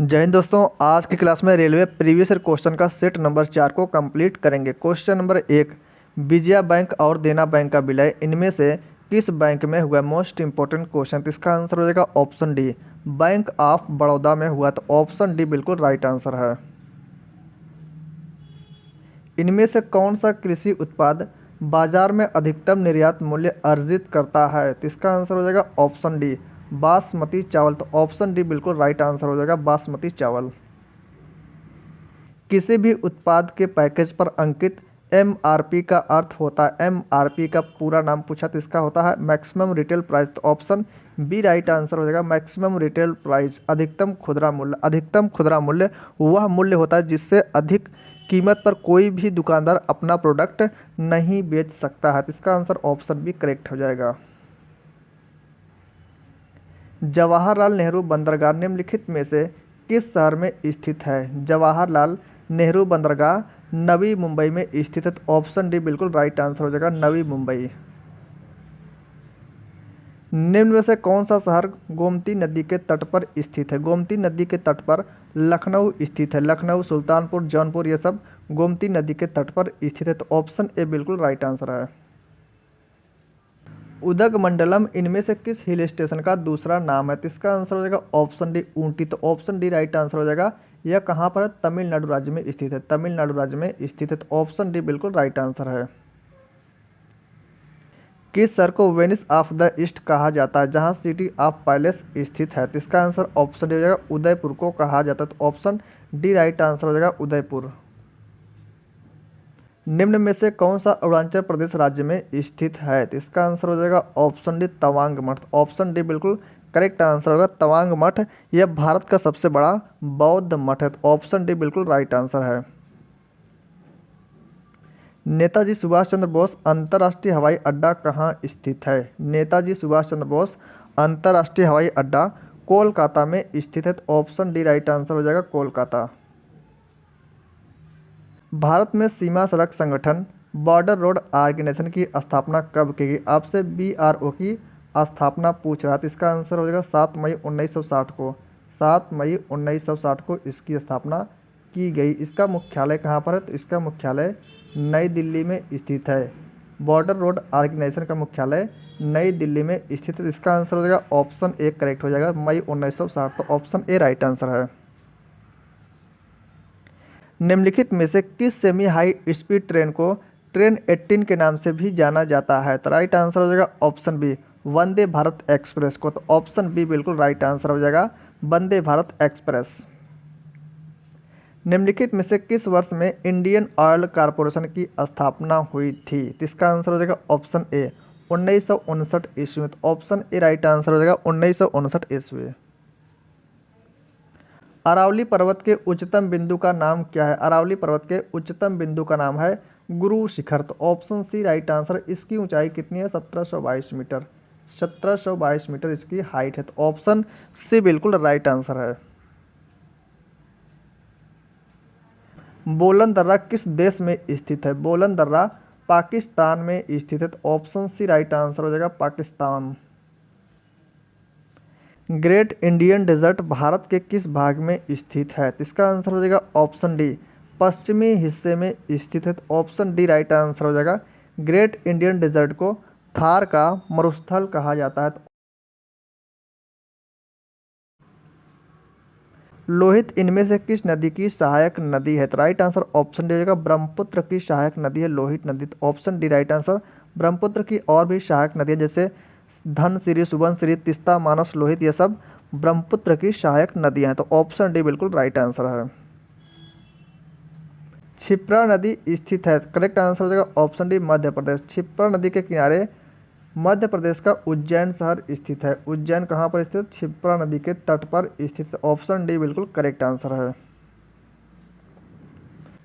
जय हिंद दोस्तों। आज की क्लास में रेलवे प्रीवियस ईयर क्वेश्चन का सेट नंबर 4 को कंप्लीट करेंगे। क्वेश्चन नंबर 1, विजया बैंक और देना बैंक का विलय इनमें से किस बैंक में हुआ? Most important question. तो इसका आंसर हो जाएगा option D, bank of Baroda में हुआ। तो ऑप्शन डी बिल्कुल राइट आंसर है। इनमें से कौन सा कृषि उत्पाद बाजार में अधिकतम निर्यात मूल्य अर्जित करता है? तो इसका आंसर हो जाएगा ऑप्शन डी, बासमती चावल। तो ऑप्शन डी बिल्कुल राइट आंसर हो जाएगा, बासमती चावल। किसी भी उत्पाद के पैकेज पर अंकित एमआरपी का अर्थ होता है, एमआरपी का पूरा नाम पूछा तो इसका होता है मैक्सिमम रिटेल प्राइस। तो ऑप्शन बी राइट आंसर हो जाएगा, मैक्सिमम रिटेल प्राइस, अधिकतम खुदरा मूल्य। अधिकतम खुदरा मूल्य वह मूल्य होता है जिससे अधिक कीमत पर कोई भी दुकानदार अपना प्रोडक्ट नहीं बेच सकता है। तो इसका आंसर ऑप्शन बी करेक्ट हो जाएगा। जवाहरलाल नेहरू बंदरगाह निम्नलिखित में से किस शहर में स्थित है? जवाहरलाल नेहरू बंदरगाह नवी मुंबई में स्थित है। तो ऑप्शन डी बिल्कुल राइट आंसर हो जाएगा, नवी मुंबई। निम्न में से कौन सा शहर गोमती नदी के तट पर स्थित है? गोमती नदी के तट पर लखनऊ स्थित है। लखनऊ, सुल्तानपुर, जौनपुर ये सब गोमती नदी के तट पर स्थित है। तो ऑप्शन ए बिल्कुल राइट आंसर है। उदगमंडलम इनमें से किस हिल स्टेशन का दूसरा नाम है? तो इसका आंसर हो जाएगा ऑप्शन डी, ऊटी। तो ऑप्शन डी राइट आंसर हो जाएगा। यह कहाँ पर है? तमिलनाडु राज्य में स्थित है। तमिलनाडु राज्य में स्थित है। तो ऑप्शन डी बिल्कुल राइट आंसर है। किस शहर को वेनिस ऑफ द ईस्ट कहा जाता है जहां सिटी ऑफ पैलेस स्थित है? तो इसका आंसर ऑप्शन डी हो जाएगा, उदयपुर को कहा जाता है। तो ऑप्शन डी राइट आंसर हो जाएगा, उदयपुर। निम्न में से कौन सा अरुणाचल प्रदेश राज्य में स्थित है? तो इसका आंसर हो जाएगा ऑप्शन डी, तवांग मठ। ऑप्शन डी बिल्कुल करेक्ट आंसर होगा, तवांग मठ। यह भारत का सबसे बड़ा बौद्ध मठ है। तो ऑप्शन डी बिल्कुल राइट आंसर है। नेताजी सुभाष चंद्र बोस अंतर्राष्ट्रीय हवाई अड्डा कहाँ स्थित है? नेताजी सुभाष चंद्र बोस अंतर्राष्ट्रीय हवाई अड्डा कोलकाता में स्थित है। तो ऑप्शन डी राइट आंसर हो जाएगा, कोलकाता। भारत में सीमा सड़क संगठन बॉर्डर रोड ऑर्गेनाइजेशन की स्थापना कब की गई? आपसे बीआरओ की स्थापना पूछ रहा था। इसका आंसर हो जाएगा 7 मई 1960 को। 7 मई 1960 को इसकी स्थापना की गई। इसका मुख्यालय कहाँ पर है? तो इसका मुख्यालय नई दिल्ली में स्थित है। बॉर्डर रोड ऑर्गेनाइजेशन का मुख्यालय नई दिल्ली में स्थित है। इसका आंसर हो जाएगा ऑप्शन ए करेक्ट हो जाएगा, मई 1960। तो ऑप्शन ए राइट आंसर है। निम्नलिखित में से किस सेमी हाई स्पीड ट्रेन को ट्रेन 18 के नाम से भी जाना जाता है? तो राइट आंसर हो जाएगा option B, Vande Bharat express को। तो ऑप्शन बी बिल्कुल राइट आंसर हो जाएगा, वंदे भारत एक्सप्रेस। निम्नलिखित में से किस वर्ष में इंडियन ऑयल कॉरपोरेशन की स्थापना हुई थी? तो इसका आंसर हो जाएगा ऑप्शन ए, 1959 ईस्वी में। तो ऑप्शन ए राइट आंसर हो जाएगा, 1959 ईस्वी। अरावली पर्वत के उच्चतम बिंदु का नाम क्या है? अरावली पर्वत के उच्चतम बिंदु का नाम है गुरु शिखर। तो ऑप्शन सी राइट आंसर। इसकी ऊंचाई कितनी है? 1722 मीटर। 1722 मीटर इसकी हाइट है। तो ऑप्शन सी बिल्कुल राइट आंसर है। बोलन दर्रा किस देश में स्थित है? बोलन दर्रा पाकिस्तान में स्थित है। तो ऑप्शन सी राइट आंसर हो जाएगा, Pakistan. Great Indian desert Bharat के किस भाग में स्थित है? तो इसका आंसर हो जाएगा ऑप्शन डी, पश्चिमी हिस्से में स्थित है। तो ऑप्शन डी राइट आंसर हो जाएगा। ग्रेट इंडियन डेजर्ट को थार का मरुस्थल कहा जाता है। लोहित इनमें से किस नदी की सहायक नदी है? तो राइट आंसर ऑप्शन डी हो जाएगा, ब्रह्मपुत्र की सहायक नदी है लोहित नदी। तो option D right answer. Brahmaputra की और भी सहायक नदी है जैसे धनसिरी, सुबनसिरी, तिस्ता, मानस, लोहित, ये सब ब्रह्मपुत्र की सहायक नदियां हैं। तो ऑप्शन डी बिल्कुल राइट आंसर है। क्षिप्रा नदी स्थित है, करेक्ट आंसर हो जाएगा ऑप्शन डी, मध्य प्रदेश। क्षिप्रा नदी के किनारे मध्य प्रदेश का उज्जैन शहर स्थित है। उज्जैन कहाँ पर स्थित? क्षिप्रा नदी के तट पर स्थित। ऑप्शन डी बिल्कुल करेक्ट आंसर है।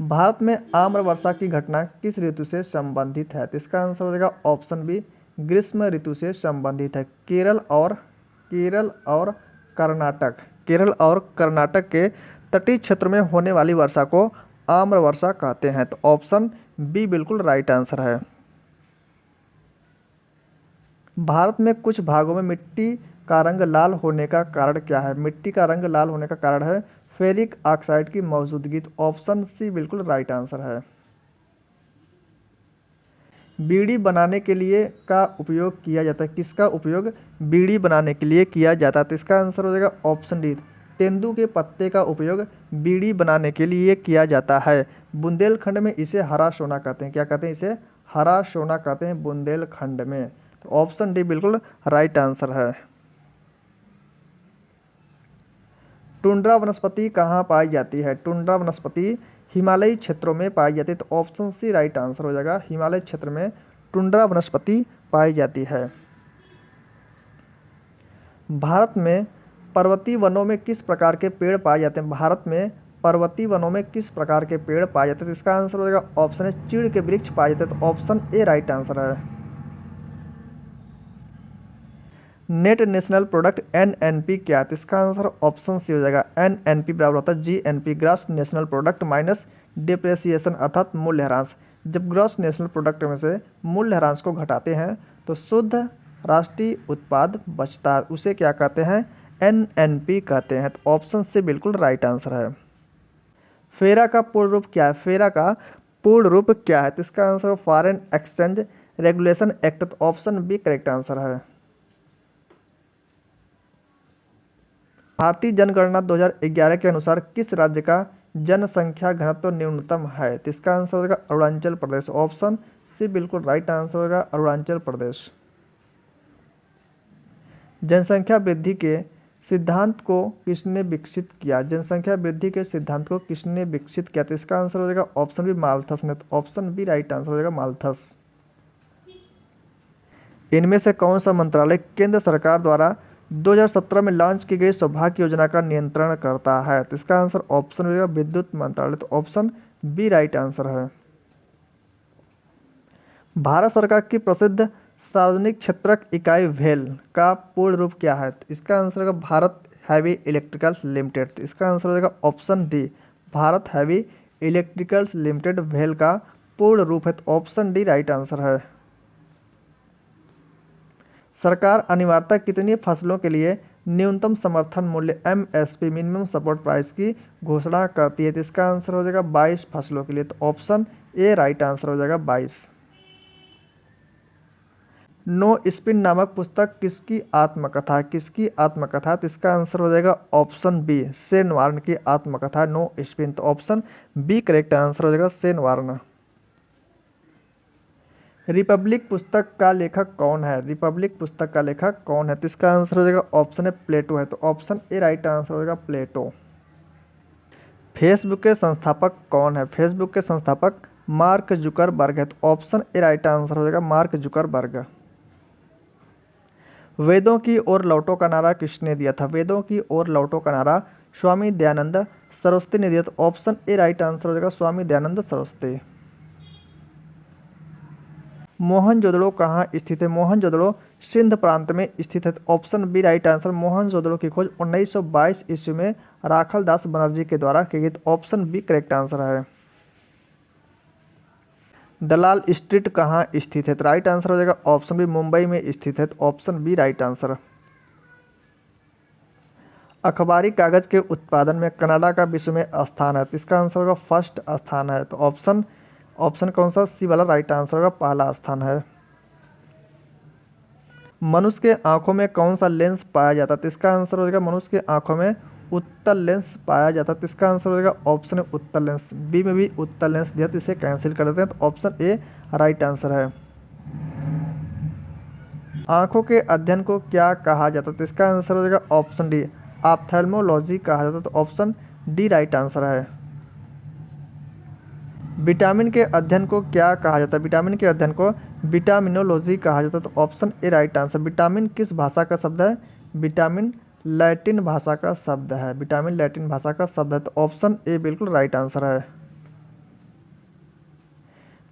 भारत में आम्र वर्षा की घटना किस ऋतु से संबंधित है? तो इसका आंसर हो जाएगा ऑप्शन बी, ग्रीष्म ऋतु से संबंधित है। केरल और कर्नाटक, केरल और कर्नाटक के तटीय क्षेत्र में होने वाली वर्षा को आम्र वर्षा कहते हैं। तो ऑप्शन बी बिल्कुल राइट आंसर है। भारत में कुछ भागों में मिट्टी का रंग लाल होने का कारण क्या है? मिट्टी का रंग लाल होने का कारण है फेरिक ऑक्साइड की मौजूदगी, तो ऑप्शन सी बिल्कुल राइट आंसर है। बीड़ी बनाने के लिए का उपयोग किया जाता है, किसका उपयोग बीड़ी बनाने के लिए किया जाता है, तो इसका आंसर हो जाएगा ऑप्शन डी, तेंदू के पत्ते का उपयोग बीड़ी बनाने के लिए किया जाता है। बुंदेलखंड में इसे हरा सोना कहते हैं, क्या कहते हैं, इसे हरा सोना कहते हैं बुंदेलखंड में, तो ऑप्शन डी बिल्कुल राइट आंसर है। टुंड्रा वनस्पति कहाँ पाई जाती है, टुंड्रा वनस्पति हिमालयी क्षेत्रों में पाई जाती है, तो ऑप्शन सी राइट आंसर हो जाएगा, हिमालय क्षेत्र में टुंड्रा वनस्पति पाई जाती है। भारत में पर्वतीय वनों में किस प्रकार के पेड़ पाए जाते हैं, भारत में पर्वतीय वनों में किस प्रकार के पेड़ पाए जाते हैं, तो इसका आंसर हो जाएगा ऑप्शन है चीड़ के वृक्ष पाए जाते हैं, तो ऑप्शन ए राइट आंसर है। नेट नेशनल प्रोडक्ट एनएनपी क्या है, तो इसका आंसर ऑप्शन सी हो जाएगा, एनएनपी बराबर होता है GNP, gross national product minus depreciation, अर्थात मूल्यह्रास। जब ग्रॉस नेशनल प्रोडक्ट में से मूल्यह्रास को घटाते हैं तो शुद्ध राष्ट्रीय उत्पाद बचता है, उसे क्या कहते हैं, एनएनपी कहते हैं, तो ऑप्शन सी बिल्कुल राइट आंसर है। फेरा का पूर्ण रूप क्या है, फेरा का पूर्ण रूप क्या है, तो इसका answer foreign exchange regulation act, तो ऑप्शन बी करेक्ट आंसर है। भारतीय जनगणना 2011 के अनुसार किस राज्य का जनसंख्या घनत्व न्यूनतम है, तो इसका आंसर होगा अरुणाचल प्रदेश, ऑप्शन सी बिल्कुल राइट आंसर होगा अरुणाचल प्रदेश। जनसंख्या वृद्धि के सिद्धांत को किसने विकसित किया, जनसंख्या वृद्धि के सिद्धांत को किसने विकसित किया, तो इसका आंसर हो जाएगा ऑप्शन बी माल्थस ने, तो ऑप्शन बी राइट आंसर हो जाएगा माल्थस। इनमें से कौन सा मंत्रालय केंद्र सरकार द्वारा 2017 में लॉन्च की गई सौभाग्य योजना का नियंत्रण करता है, तो इसका आंसर ऑप्शन हो जाएगा विद्युत मंत्रालय, तो ऑप्शन बी राइट आंसर है। भारत सरकार की प्रसिद्ध सार्वजनिक क्षेत्रक इकाई भेल का पूर्ण रूप क्या है, तो इसका आंसर होगा भारत हैवी इलेक्ट्रिकल्स लिमिटेड, तो इसका आंसर हो जाएगा option D, Bharat heavy electricals limited भेल का पूर्ण रूप है, तो ऑप्शन डी राइट आंसर है। सरकार अनिवार्यतः कितनी फसलों के लिए न्यूनतम समर्थन मूल्य एमएसपी मिनिमम सपोर्ट प्राइस की घोषणा करती है, तो इसका आंसर हो जाएगा 22 फसलों के लिए, तो ऑप्शन ए राइट आंसर हो जाएगा 22। नो स्पिन नामक पुस्तक किसकी आत्मकथा, किसकी आत्मकथा, तो इसका आंसर हो जाएगा ऑप्शन बी शेन वार्न की आत्मकथा नो स्पिन, तो ऑप्शन बी करेक्ट आंसर हो जाएगा शेन वार्न। रिपब्लिक पुस्तक का लेखक कौन है, रिपब्लिक पुस्तक का लेखक कौन है, तो इसका आंसर हो जाएगा ऑप्शन है प्लेटो है, तो ऑप्शन ए राइट आंसर हो जाएगा प्लेटो। फेसबुक के संस्थापक कौन है, फेसबुक के संस्थापक मार्क जुकरबर्ग है, तो ऑप्शन ए राइट आंसर हो जाएगा मार्क जुकरबर्ग। वेदों की ओर लौटो का नारा किसने दिया था, वेदों की ओर लौटो का नारा स्वामी दयानंद सरस्वती ने दिया, तो ऑप्शन ए राइट आंसर हो जाएगा स्वामी दयानंद सरस्वती। मोहनजोदड़ो कहाँ स्थित है, मोहनजोदड़ो सिंध प्रांत में स्थित है, तो option B right answer, Mohenjodaro की खोज 1922 ईस्वी में राखल दास बनर्जी के द्वारा की गई, तो ऑप्शन बी करेक्ट आंसर है। दलाल स्ट्रीट कहाँ स्थित है, तो राइट आंसर हो जाएगा ऑप्शन बी मुंबई में स्थित है, तो ऑप्शन बी राइट आंसर। अखबारी कागज के उत्पादन में कनाडा का विश्व में स्थान है, तो इसका आंसर होगा फर्स्ट स्थान है, तो ऑप्शन कौन सा, सी वाला राइट आंसर होगा पहला स्थान है। मनुष्य के आंखों में कौन सा लेंस पाया जाता है, तो इसका आंसर हो जाएगा मनुष्य के आंखों में उत्तल लेंस पाया जाता है, तो इसका आंसर हो जाएगा ऑप्शन है उत्तल लेंस, बी में भी उत्तल लेंस दिया तो इसे कैंसिल कर देते हैं, तो ऑप्शन ए राइट आंसर है। आंखों के अध्ययन को क्या कहा जाता है, तो इसका आंसर हो जाएगा ऑप्शन डी ऑप्थेल्मोलॉजी कहा जाता है, तो ऑप्शन डी राइट आंसर है। विटामिन के अध्ययन को क्या कहा जाता है, विटामिन के अध्ययन को विटामिनोलॉजी कहा जाता है, तो option A right answer. Vitamin किस भाषा का शब्द है, विटामिन लैटिन भाषा का शब्द है, विटामिन लैटिन भाषा का शब्द है, तो ऑप्शन ए बिल्कुल राइट आंसर है।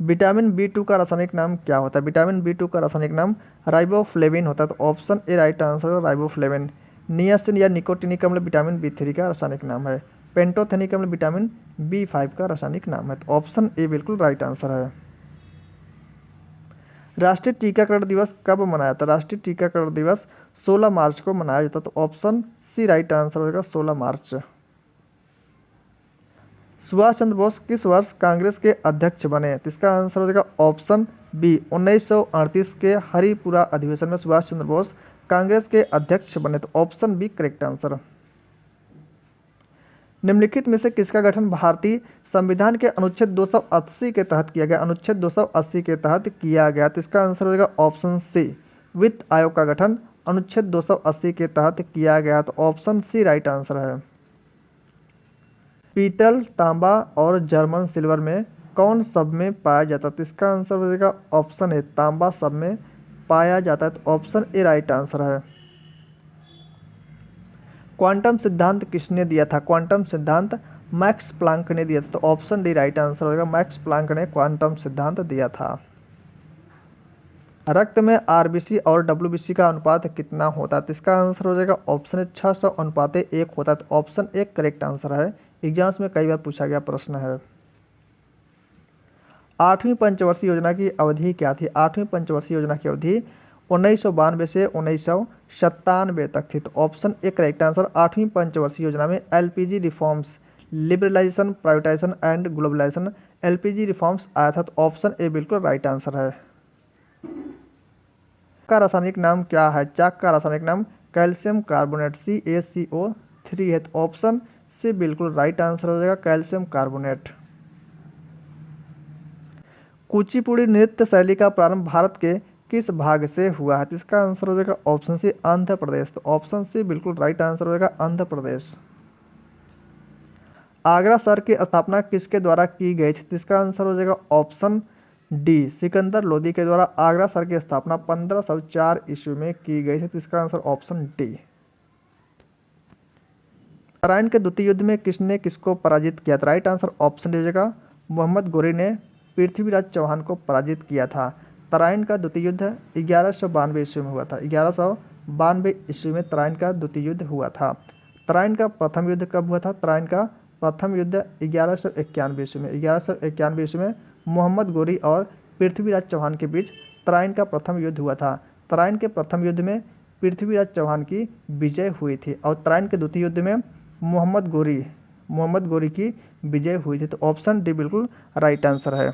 विटामिन B2 का रासायनिक नाम क्या होता है, विटामिन B2 का रासायनिक नाम राइबोफ्लेविन होता है, तो ऑप्शन ए राइट आंसर है राइबोफ्लेविन। नियासिन या निकोटिनिक अम्ल विटामिन B3 का रासायनिक नाम है। पेंटोथेनिक अम्ल विटामिन B5 का रासायनिक नाम है, तो ऑप्शन ए बिल्कुल राइट आंसर है। राष्ट्रीय टीकाकरण दिवस कब मनाया जाता है, राष्ट्रीय टीकाकरण दिवस 16 मार्च को मनाया जाता है, तो ऑप्शन सी राइट आंसर होगा 16 मार्च। सुभाष चंद्र बोस किस वर्ष कांग्रेस के अध्यक्ष बने? तो इसका आंसर हो जाएगा ऑप्शन बी 1938 के हरिपुरा अधिवेशन में सुभाष चंद्र बोस कांग्रेस के अध्यक्ष बने। तो ऑप्शन बी करेक्ट आंसर। निम्नलिखित में से किसका गठन भारतीय संविधान के अनुच्छेद 280 के तहत किया गया? अनुच्छेद 280 के तहत किया गया। तो इसका आंसर हो जाएगा ऑप्शन सी वित्त आयोग का गठन अनुच्छेद 280 के तहत किया गया। तो ऑप्शन सी राइट आंसर है। पीतल, तांबा और जर्मन सिल्वर में कौन सब में पाया जाता है? तो इसका आंसर हो जाएगा ऑप्शन ए तांबा सब में पाया जाता है। तो ऑप्शन ए राइट आंसर है। क्वांटम सिद्धांत किसने दिया था? क्वांटम सिद्धांत मैक्स प्लांक ने दिया था। तो ऑप्शन डी राइट आंसर होगा, मैक्स प्लांक ने क्वांटम सिद्धांत दिया था। रक्त में आरबीसी और डब्ल्यूबीसी का अनुपात कितना होता है? तो इसका आंसर हो जाएगा ऑप्शन ए 600:1 होता है। तो ऑप्शन ए करेक्ट आंसर है। एग्जाम्स में कई बार पूछा गया प्रश्न है। 8वीं पंचवर्षीय योजना की अवधि क्या थी? 8वीं पंचवर्षीय योजना की अवधि 1992 से 1997 तक थी। तो ऑप्शन ए करेक्ट आंसर। 8वीं पंचवर्षीय योजना में LPG reforms, liberalisation, privatisation and globalisation, LPG reforms आया था। तो ऑप्शन ए बिल्कुल राइट आंसर है। का रासायनिक नाम क्या है? चाक का रासायनिक नाम कैल्शियम कार्बोनेट CaCO3 है। तो ऑप्शन सी बिल्कुल राइट आंसर हो जाएगा, कैल्शियम कार्बोनेट। कुचिपुड़ी नृत्य शैली का प्रारंभ भारत के किस भाग से हुआ है? तो इसका आंसर हो जाएगा ऑप्शन सी आंध्र प्रदेश। तो ऑप्शन सी बिल्कुल राइट आंसर हो जाएगा, आंध्र प्रदेश। आगरा शहर की स्थापना किसके द्वारा की गई थी? तो इसका आंसर हो जाएगा ऑप्शन डी सिकंदर लोदी के द्वारा आगरा शहर की स्थापना 1504 ईस्वी में की गई थी। तो इसका आंसर ऑप्शन डी। तराइन के द्वितीय युद्ध में किसने किसको पराजित किया था? राइट आंसर ऑप्शन डी हो जाएगा, मोहम्मद गोरी ने पृथ्वीराज चौहान को पराजित किया था। तराइन का द्वितीय युद्ध 1192 ईस्वी में हुआ था। 1192 ईस्वी में तराइन का द्वितीय युद्ध हुआ था। तराइन का प्रथम युद्ध कब हुआ था? तराइन का प्रथम युद्ध 1191 ईस्वी में। 1191 ईस्वी में मोहम्मद गोरी और पृथ्वीराज चौहान के बीच तराइन का प्रथम युद्ध हुआ था। तराइन के प्रथम युद्ध में पृथ्वीराज चौहान की विजय हुई थी और तराइन के द्वितीय युद्ध में मोहम्मद गोरी की विजय हुई थी। तो ऑप्शन डी बिल्कुल राइट आंसर है।